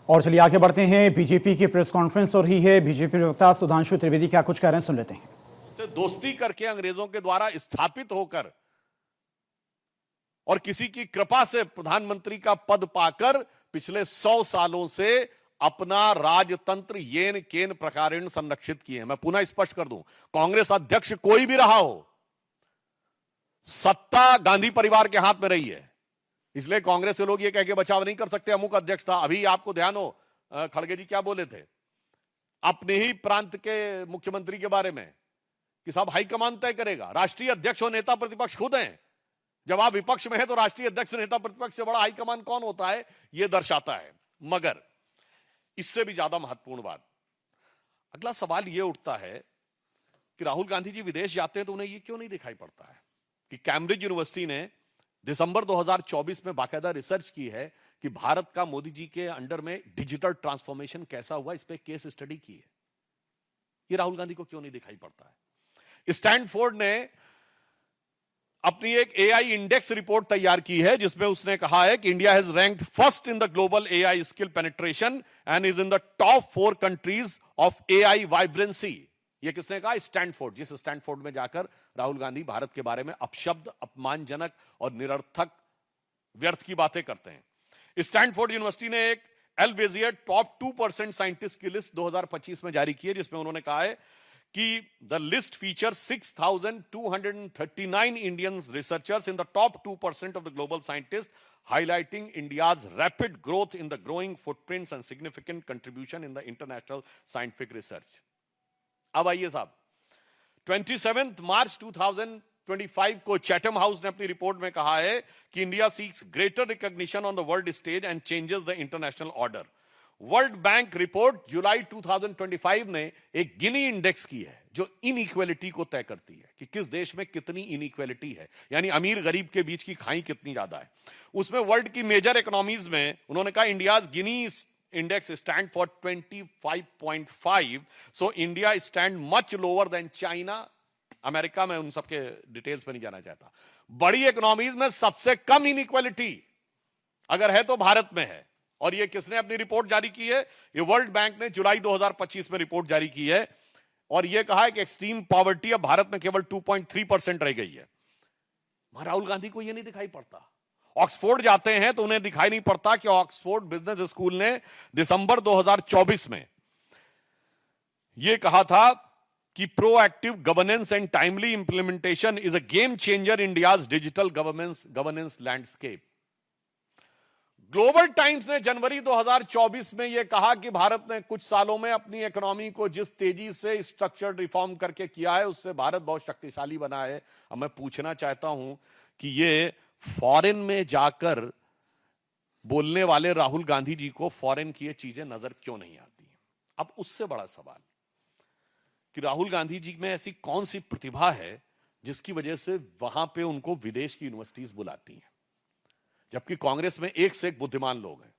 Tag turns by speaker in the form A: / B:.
A: और चलिए आगे बढ़ते हैं। बीजेपी की प्रेस कॉन्फ्रेंस हो रही है। बीजेपी प्रवक्ता सुधांशु त्रिवेदी क्या कुछ कह रहे हैं, सुन लेते हैं।
B: से दोस्ती करके अंग्रेजों के द्वारा स्थापित होकर और किसी की कृपा से प्रधानमंत्री का पद पाकर पिछले 100 सालों से अपना राजतंत्र येन केन प्रकारेण संरक्षित किए हैं। मैं पुनः स्पष्ट कर दूं, कांग्रेस अध्यक्ष कोई भी रहा हो, सत्ता गांधी परिवार के हाथ में रही है, इसलिए कांग्रेस के लोग ये कह के बचाव नहीं कर सकते अमुक अध्यक्ष था। अभी आपको ध्यान हो, खड़गे जी क्या बोले थे अपने ही प्रांत के मुख्यमंत्री के बारे में कि साहब हाईकमान तय करेगा। राष्ट्रीय अध्यक्ष और नेता प्रतिपक्ष खुद हैं। जब आप विपक्ष में हैं तो राष्ट्रीय अध्यक्ष नेता प्रतिपक्ष से बड़ा हाईकमान कौन होता है, यह दर्शाता है। मगर इससे भी ज्यादा महत्वपूर्ण बात, अगला सवाल यह उठता है कि राहुल गांधी जी विदेश जाते हैं तो उन्हें यह क्यों नहीं दिखाई पड़ता है कि कैम्ब्रिज यूनिवर्सिटी ने दिसंबर 2024 में बाकायदा रिसर्च की है कि भारत का मोदी जी के अंडर में डिजिटल ट्रांसफॉर्मेशन कैसा हुआ, इस पे केस स्टडी की है। ये राहुल गांधी को क्यों नहीं दिखाई पड़ता है। स्टैनफोर्ड ने अपनी एक एआई इंडेक्स रिपोर्ट तैयार की है जिसमें उसने कहा है कि India has ranked first in the global AI skill penetration and is in the top 4 countries of AI vibrancy. ये किसने कहा? स्टैनफोर्ड। जिस स्टैनफोर्ड में जाकर राहुल गांधी भारत के बारे में अपशब्द, अपमानजनक और निरर्थक व्यर्थ की बातें करते हैं। स्टैनफोर्ड यूनिवर्सिटी ने एक एल्वेजियर टॉप 2% साइंटिस्ट की लिस्ट 2025 में जारी की है जिसमें उन्होंने कहा है कि the list feature 6,239 Indian researchers in the top 2% of the global scientist, highlighting India's rapid growth in the growing footprints and significant contribution in the international scientific research. अब आइए साहब, 27 मार्च 2025 को चैटम हाउस ने अपनी रिपोर्ट में कहा है कि India seeks greater recognition on the world stage and changes the international order. World Bank report जुलाई 2025 ने एक गिनी इंडेक्स की है जो इनइक्वालिटी को तय करती है कि किस देश में कितनी इनइक्वालिटी है, यानी अमीर गरीब के बीच की खाई कितनी ज्यादा है। उसमें वर्ल्ड की मेजर इकोनॉमीज में उन्होंने कहा India's Gini index stand for 25.5, so India stand much lower than China, America में, उन सबके डिटेल्स में नहीं जाना चाहता। बड़ी इकोनॉमीज में सबसे कम इनइक्वालिटी अगर है तो भारत में है। और ये किसने अपनी रिपोर्ट जारी की है? ये वर्ल्ड बैंक ने जुलाई 2025 में रिपोर्ट जारी की है और ये कहा है कि एक्सट्रीम पॉवर्टी अब भारत में केवल 2.3% रह गई है। राहुल गांधी को ये नहीं दिखाई पड़ता। ऑक्सफोर्ड जाते हैं तो उन्हें दिखाई नहीं पड़ता कि ऑक्सफोर्ड बिजनेस स्कूल ने दिसंबर 2024 में यह कहा था कि proactive governance and timely implementation is a game changer India's digital governance landscape. Global times ने जनवरी 2024 में यह कहा कि भारत ने कुछ सालों में अपनी इकोनॉमी को जिस तेजी से स्ट्रक्चरड रिफॉर्म करके किया है उससे भारत बहुत शक्तिशाली बना है। अब मैं पूछना चाहता हूं कि यह फॉरेन में जाकर बोलने वाले राहुल गांधी जी को फॉरेन की ये चीजें नजर क्यों नहीं आती? अब उससे बड़ा सवाल कि राहुल गांधी जी में ऐसी कौन सी प्रतिभा है जिसकी वजह से वहां पे उनको विदेश की यूनिवर्सिटीज बुलाती हैं, जबकि कांग्रेस में एक से एक बुद्धिमान लोग हैं।